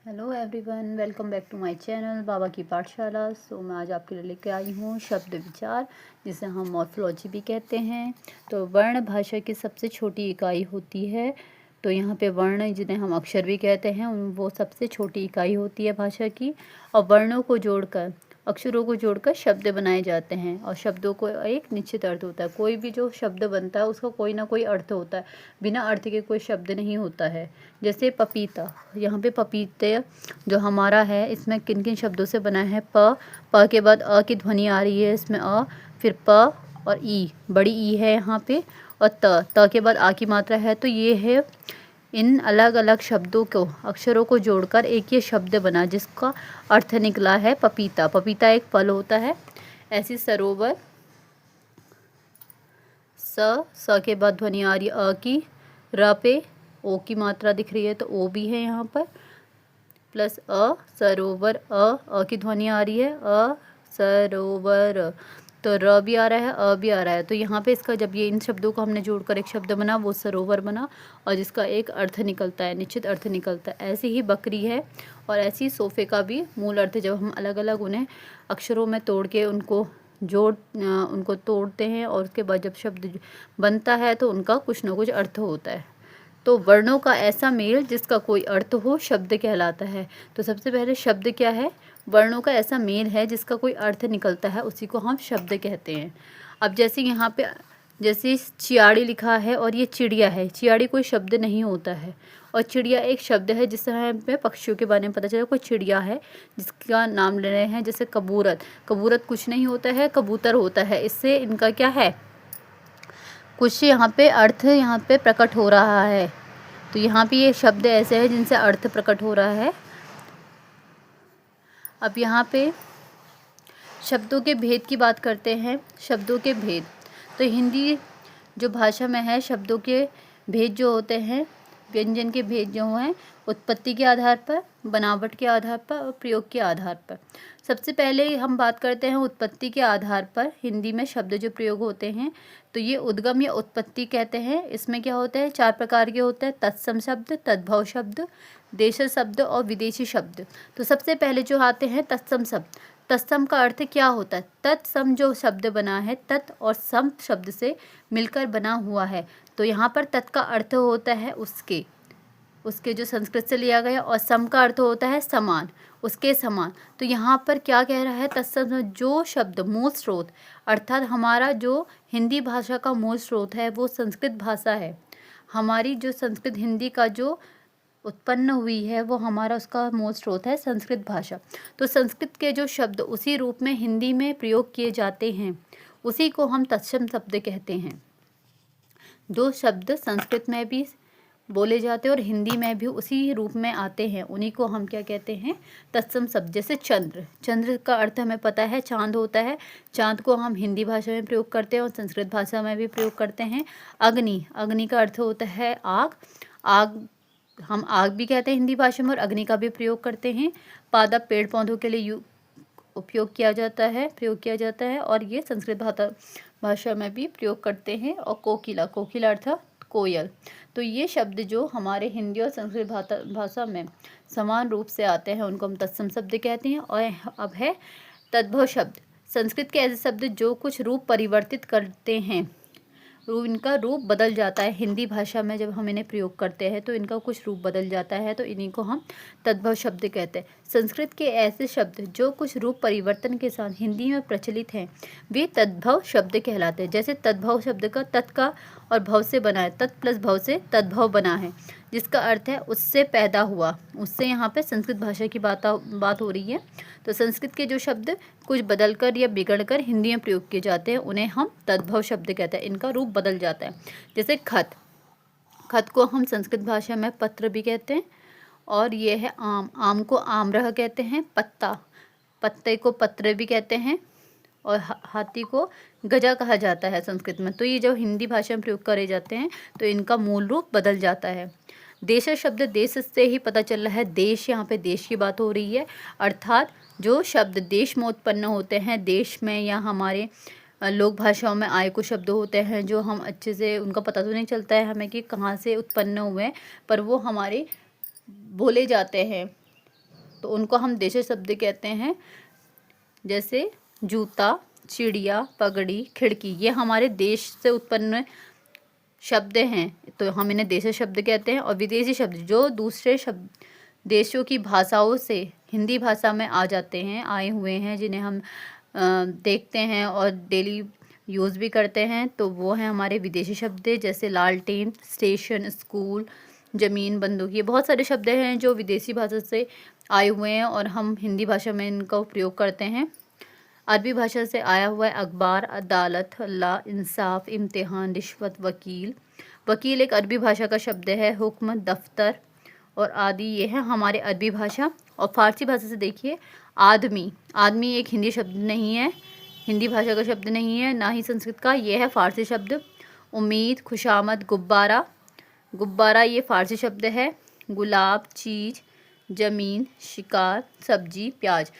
Hello everyone, welcome back to my channel Baba ki Pathshala. मैं आज आपके लिए लेकर आई हूँ शब्द विचार, जिसे हम मॉर्फोलॉजी भी कहते हैं। तो वर्ण भाषा की सबसे छोटी इकाई होती है। तो यहाँ पे वर्ण, जिन्हें हम अक्षर भी कहते हैं, वो सबसे छोटी इकाई होती है भाषा की। और वर्णों को जोड़कर, अक्षरों को जोड़कर शब्द बनाए जाते हैं। और शब्दों को एक निश्चित अर्थ होता है। कोई भी जो शब्द बनता है उसका कोई ना कोई अर्थ होता है। बिना अर्थ के कोई शब्द नहीं होता है। जैसे पपीता, यहाँ पे पपीते जो हमारा है, इसमें किन किन शब्दों से बना है? प के बाद अ की ध्वनि आ रही है इसमें, फिर प और ई, बड़ी ई है यहाँ पे, और त के बाद आ की मात्रा है। तो ये है, इन अलग अलग शब्दों को, अक्षरों को जोड़कर एक ये शब्द बना, जिसका अर्थ निकला है पपीता। पपीता एक फल होता है। ऐसी सरोवर, स के बाद ध्वनि आ रही है अ की, र पे ओ की मात्रा दिख रही है तो ओ भी है यहाँ पर, प्लस अ, सरोवर, अ की ध्वनि आ रही है अ सरोवर, तो र भी आ रहा है, अ भी आ रहा है। तो यहाँ पे इसका, जब ये इन शब्दों को हमने जोड़कर एक शब्द बना, वो सरोवर बना, और जिसका एक अर्थ निकलता है, निश्चित अर्थ निकलता है। ऐसी ही बकरी है, और ऐसी ही सोफ़े का भी मूल अर्थ, जब हम अलग अलग उन्हें अक्षरों में तोड़ के उनको तोड़ते हैं, और उसके बाद जब शब्द बनता है तो उनका कुछ ना कुछ अर्थ होता है। तो वर्णों का ऐसा मेल जिसका कोई अर्थ हो, शब्द कहलाता है। तो सबसे पहले शब्द क्या है? वर्णों का ऐसा मेल है जिसका कोई अर्थ निकलता है, उसी को हम शब्द कहते हैं। अब जैसे यहाँ पे, जैसे चियाड़ी लिखा है और ये चिड़िया है। चियाड़ी कोई शब्द नहीं होता है, और चिड़िया एक शब्द है। जिससे हमें पक्षियों के बारे में पता चला कोई चिड़िया है जिसका नाम ले रहे हैं। जैसे कबूतर, कबूतर कुछ नहीं होता है, कबूतर होता है। इससे इनका क्या है, कुछ यहाँ पे अर्थ यहाँ पे प्रकट हो रहा है। तो यहाँ पे ये शब्द ऐसे हैं जिनसे अर्थ प्रकट हो रहा है। अब यहाँ पे शब्दों के भेद की बात करते हैं। शब्दों के भेद, तो हिंदी जो भाषा में है, शब्दों के भेद जो होते हैं, व्यंजन के भेद जो हैं, उत्पत्ति के आधार पर, बनावट के आधार पर और प्रयोग के आधार पर। सबसे पहले हम बात करते हैं उत्पत्ति के आधार पर। हिंदी में शब्द जो प्रयोग होते हैं, तो ये उद्गम या उत्पत्ति कहते हैं। इसमें क्या होता है, 4 प्रकार के होते हैं: तत्सम शब्द, तद्भव शब्द, देशज शब्द और विदेशी शब्द। तो सबसे पहले जो आते हैं तत्सम शब्द। तत्सम का अर्थ क्या होता है? तत्सम जो शब्द बना है, तत् और सम शब्द से मिलकर बना हुआ है। तो यहाँ पर तत् का अर्थ होता है उसके जो संस्कृत से लिया गया, और सम का अर्थ होता है समान, उसके समान। तो यहाँ पर क्या कह रहा है? तत्सम जो शब्द मूल स्रोत, अर्थात हमारा जो हिंदी भाषा का मूल स्रोत है वो संस्कृत भाषा है। हमारी जो संस्कृत हिंदी का जो उत्पन्न हुई है, वो हमारा उसका मूल स्रोत है संस्कृत भाषा। तो संस्कृत के जो शब्द उसी रूप में हिंदी में प्रयोग किए जाते हैं, उसी को हम तत्सम शब्द कहते हैं। जो शब्द संस्कृत में भी बोले जाते हैं और हिंदी में भी उसी रूप में आते हैं, उन्हीं को हम क्या कहते हैं? तत्सम शब्द। जैसे चंद्र, चंद्र का अर्थ हमें पता है चांद होता है। चांद को हम हिंदी भाषा में प्रयोग करते हैं और संस्कृत भाषा में भी प्रयोग करते हैं। अग्नि, अग्नि का अर्थ होता है आग। आग हम आग भी कहते हैं हिंदी भाषा में, और अग्नि का भी प्रयोग करते हैं। पादप, पेड़ पौधों के लिए प्रयोग किया जाता है, और ये संस्कृत भाषा में भी प्रयोग करते हैं। और कोकिला, कोकिला अर्थात कोयल। तो ये शब्द जो हमारे हिंदी और संस्कृत भाषा में समान रूप से आते हैं, उनको हम तत्सम शब्द कहते हैं। और अब है तद्भव शब्द। संस्कृत के ऐसे शब्द जो कुछ रूप परिवर्तित करते हैं, इनका रूप बदल जाता है। हिंदी भाषा में जब हम इन्हें प्रयोग करते हैं तो इनका कुछ रूप बदल जाता है, तो इन्हीं को हम तद्भव शब्द कहते हैं। संस्कृत के ऐसे शब्द जो कुछ रूप परिवर्तन के साथ हिंदी में प्रचलित हैं, वे तद्भव शब्द कहलाते हैं। जैसे तद्भव शब्द का तत् का और भव से बना है, तत् प्लस भव से तद्भव बना है, जिसका अर्थ है उससे पैदा हुआ। उससे यहाँ पे संस्कृत भाषा की बात हो रही है। तो संस्कृत के जो शब्द कुछ बदलकर या बिगड़कर हिंदी में प्रयोग किए जाते हैं, उन्हें हम तद्भव शब्द कहते हैं। इनका रूप बदल जाता है। जैसे खत, खत को हम संस्कृत भाषा में पत्र भी कहते हैं। और ये है आम, आम को आम्रह कहते हैं। पत्ता, पत्ते को पत्र भी कहते हैं। और हाथी को गजा कहा जाता है संस्कृत में। तो ये जो हिंदी भाषा में प्रयोग करे जाते हैं, तो इनका मूल रूप बदल जाता है। देश शब्द, देश से ही पता चल रहा है देश, यहाँ पे देश की बात हो रही है। अर्थात जो शब्द देश में उत्पन्न होते हैं, देश में या हमारे लोक भाषाओं में आए कुछ शब्द होते हैं, जो हम अच्छे से, उनका पता तो नहीं चलता है हमें कि कहाँ से उत्पन्न हुए हैं, पर वो हमारे बोले जाते हैं। तो उनको हम देशी शब्द कहते हैं। जैसे जूता, चिड़िया, पगड़ी, खिड़की, ये हमारे देश से उत्पन्न शब्द हैं, तो हम इन्हें देशी शब्द कहते हैं। और विदेशी शब्द जो दूसरे शब्द देशों की भाषाओं से हिंदी भाषा में आ जाते हैं, आए हुए हैं, जिन्हें हम देखते हैं और डेली यूज़ भी करते हैं, तो वो हैं हमारे विदेशी शब्द। जैसे लालटेन, स्टेशन, स्कूल, ज़मीन, बंदूक, ये बहुत सारे शब्द हैं जो विदेशी भाषा से आए हुए हैं और हम हिंदी भाषा में इनका उपयोग करते हैं। अरबी भाषा से आया हुआ है अखबार, अदालत, अल्लाह, इंसाफ, इम्तिहान, रिश्वत, वकील। वकील एक अरबी भाषा का शब्द है। हुक्म, दफ्तर और आदि, ये है हमारे अरबी भाषा। और फारसी भाषा से देखिए आदमी, आदमी एक हिंदी शब्द नहीं है, हिंदी भाषा का शब्द नहीं है, ना ही संस्कृत का, ये है फारसी शब्द। उम्मीद, खुशामद, गुब्बारा, गुब्बारा ये फारसी शब्द है। गुलाब, चीज़, ज़मीन, शिकार, सब्जी, प्याज,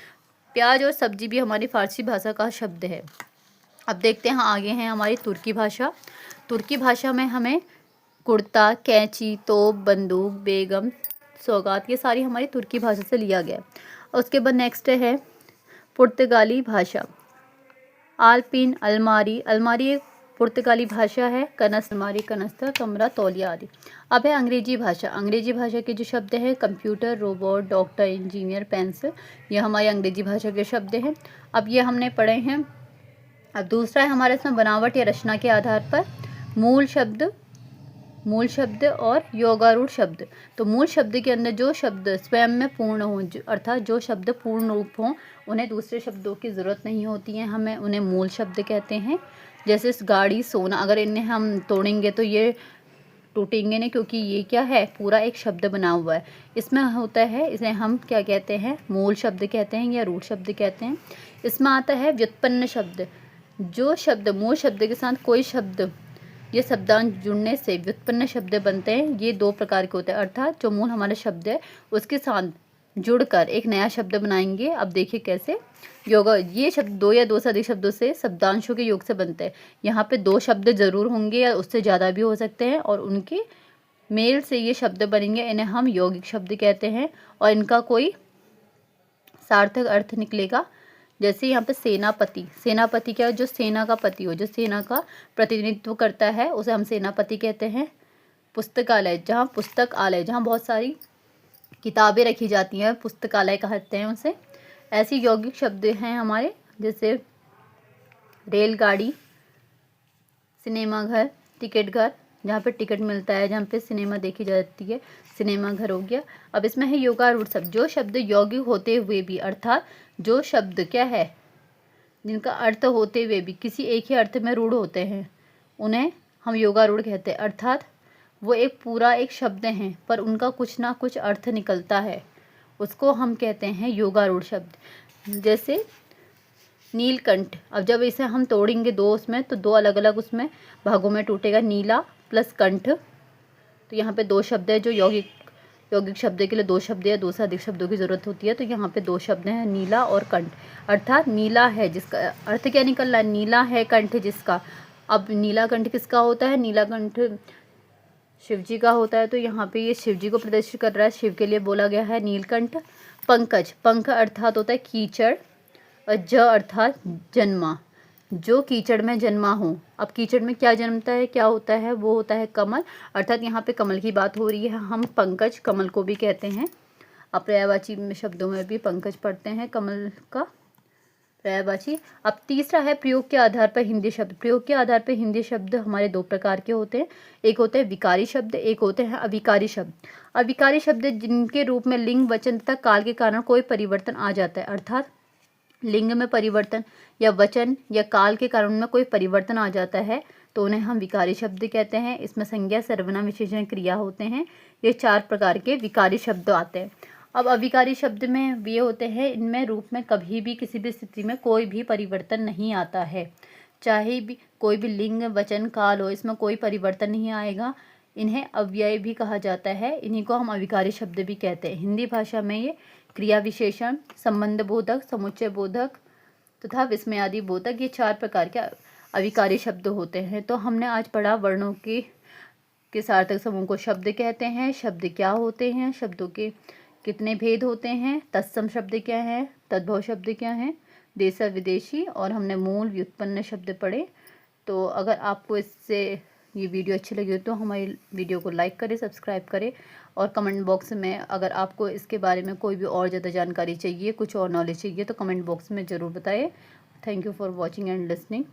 प्याज और सब्जी भी हमारी फारसी भाषा का शब्द है। अब देखते हैं आगे हैं हमारी तुर्की भाषा। तुर्की भाषा में हमें कुर्ता, कैंची, तोप, बंदूक, बेगम, सौगात, ये सारी हमारी तुर्की भाषा से लिया गया। और उसके बाद नेक्स्ट है पुर्तगाली भाषा। आलपिन, अलमारी, अलमारी एक पुर्तगाली भाषा है। कनस, अलमारी, कनस्तर, कमरा, तौलिया आदि। अब है अंग्रेजी भाषा। अंग्रेजी भाषा के जो शब्द हैं computer, robot, doctor, engineer, pencil, ये हमारी अंग्रेजी भाषा के शब्द हैं। अब ये हमने पढ़े हैं। अब दूसरा है हमारे इसमें बनावट या रचना के आधार पर मूल शब्द और योगारूढ़ शब्द। तो मूल शब्द के अंदर जो शब्द स्वयं में पूर्ण हो, अर्थात जो शब्द पूर्ण रूप हों, उन्हें दूसरे शब्दों की ज़रूरत नहीं होती है, हमें उन्हें मूल शब्द कहते हैं। जैसे गाड़ी, सोना, अगर इन्हें हम तोड़ेंगे तो ये टूटेंगे नहीं, क्योंकि ये क्या है, पूरा एक शब्द बना हुआ है। इसमें होता है, इसे हम क्या कहते हैं, मूल शब्द कहते हैं या रूढ़ शब्द कहते हैं। इसमें आता है व्युत्पन्न शब्द। जो शब्द मूल शब्द के साथ कोई शब्द, ये शब्दांश जुड़ने से व्युत्पन्न शब्द बनते हैं। ये दो प्रकार के होते हैं, अर्थात जो मूल हमारा शब्द है उसके साथ जुड़कर एक नया शब्द बनाएंगे। अब देखिए कैसे। योगा, ये शब्द दो या दो से अधिक शब्दों से शब्दांशों के योग से बनते हैं। यहाँ पे दो शब्द जरूर होंगे या उससे ज़्यादा भी हो सकते हैं, और उनके मेल से ये शब्द बनेंगे, इन्हें हम यौगिक शब्द कहते हैं। और इनका कोई सार्थक अर्थ निकलेगा। जैसे यहाँ पे सेनापति, सेनापति क्या है, जो सेना का पति हो, जो सेना का प्रतिनिधित्व करता है, उसे हम सेनापति कहते हैं। पुस्तकालय, जहाँ पुस्तकालय, जहाँ बहुत सारी किताबें रखी जाती हैं, पुस्तकालय कहते हैं उसे। ऐसी यौगिक शब्द हैं हमारे, जैसे रेलगाड़ी, सिनेमा घर, टिकट घर, जहाँ पे टिकट मिलता है, जहाँ पे सिनेमा देखी जाती है, सिनेमा घर हो गया। अब इसमें है योगारूढ़ शब्द। जो शब्द यौगिक होते हुए भी, अर्थात जो शब्द क्या है, जिनका अर्थ होते हुए भी किसी एक ही अर्थ में रूढ़ होते हैं, उन्हें हम योगारूढ़ कहते हैं। अर्थात वो एक पूरा एक शब्द हैं, पर उनका कुछ ना कुछ अर्थ निकलता है, उसको हम कहते हैं योगारूढ़ शब्द। जैसे नीलकंठ, अब जब इसे हम तोड़ेंगे दो उसमें, तो दो अलग अलग उसमें भागों में टूटेगा, नीला प्लस कंठ। तो यहाँ पे दो शब्द है, जो यौगिक शब्द के लिए दो शब्द या दो से अधिक शब्दों की ज़रूरत होती है। तो यहाँ पे दो शब्द हैं, नीला और कंठ। अर्थात नीला है जिसका अर्थ क्या निकल रहा है, नीला है कंठ जिसका। अब नीला कंठ किसका होता है, नीला कंठ शिव जी का होता है। तो यहाँ पे ये शिव जी को प्रदर्शित कर रहा है, शिव के लिए बोला गया है नीलकंठ। पंकज, पंख अर्थात होता है कीचड़, और ज अर्थात जन्मा, जो कीचड़ में जन्मा हो। अब कीचड़ में क्या जन्मता है, क्या होता है, वो होता है कमल। अर्थात यहाँ पे कमल की बात हो रही है, हम पंकज कमल को भी कहते हैं। अब पर्यायवाची शब्दों में भी पंकज पढ़ते हैं, कमल का पर्यायवाची। अब तीसरा है प्रयोग के आधार पर हिंदी शब्द। प्रयोग के आधार पर हिंदी शब्द हमारे दो प्रकार के होते हैं, एक होते हैं विकारी शब्द, एक होते हैं अविकारी शब्द। अविकारी शब्द जिनके रूप में लिंग, वचन तथा काल के कारण कोई परिवर्तन आ जाता है, अर्थात लिंग में परिवर्तन या वचन या काल के कारण में कोई परिवर्तन आ जाता है, तो उन्हें हम विकारी शब्द कहते हैं। इसमें संज्ञा, सर्वनाम, विशेषण, क्रिया होते हैं। ये चार प्रकार के विकारी शब्द आते हैं। अब अविकारी शब्द में ये होते हैं, इनमें रूप में कभी भी किसी भी स्थिति में कोई भी परिवर्तन नहीं आता है, चाहे भी कोई भी लिंग, वचन, काल हो, इसमें कोई परिवर्तन नहीं आएगा। इन्हें अव्यय भी कहा जाता है, इन्हीं को हम अविकारी शब्द भी कहते हैं। हिंदी भाषा में ये क्रिया विशेषण, संबंध बोधक, समुच्चय बोधक तथा विस्मयादि बोधक, ये चार प्रकार के अविकारी शब्द होते हैं। तो हमने आज पढ़ा वर्णों के सार्थक समूह को शब्द कहते हैं, शब्द क्या होते हैं, शब्दों के कितने भेद होते हैं, तत्सम शब्द क्या है, तद्भव शब्द क्या है, देसा विदेशी, और हमने मूल व्युत्पन्न शब्द पढ़े। तो अगर आपको इससे ये वीडियो अच्छी लगी हो तो हमारी वीडियो को लाइक करें, सब्सक्राइब करें, और कमेंट बॉक्स में अगर आपको इसके बारे में कोई भी और ज़्यादा जानकारी चाहिए, कुछ और नॉलेज चाहिए तो कमेंट बॉक्स में ज़रूर बताएं। Thank you for watching and listening.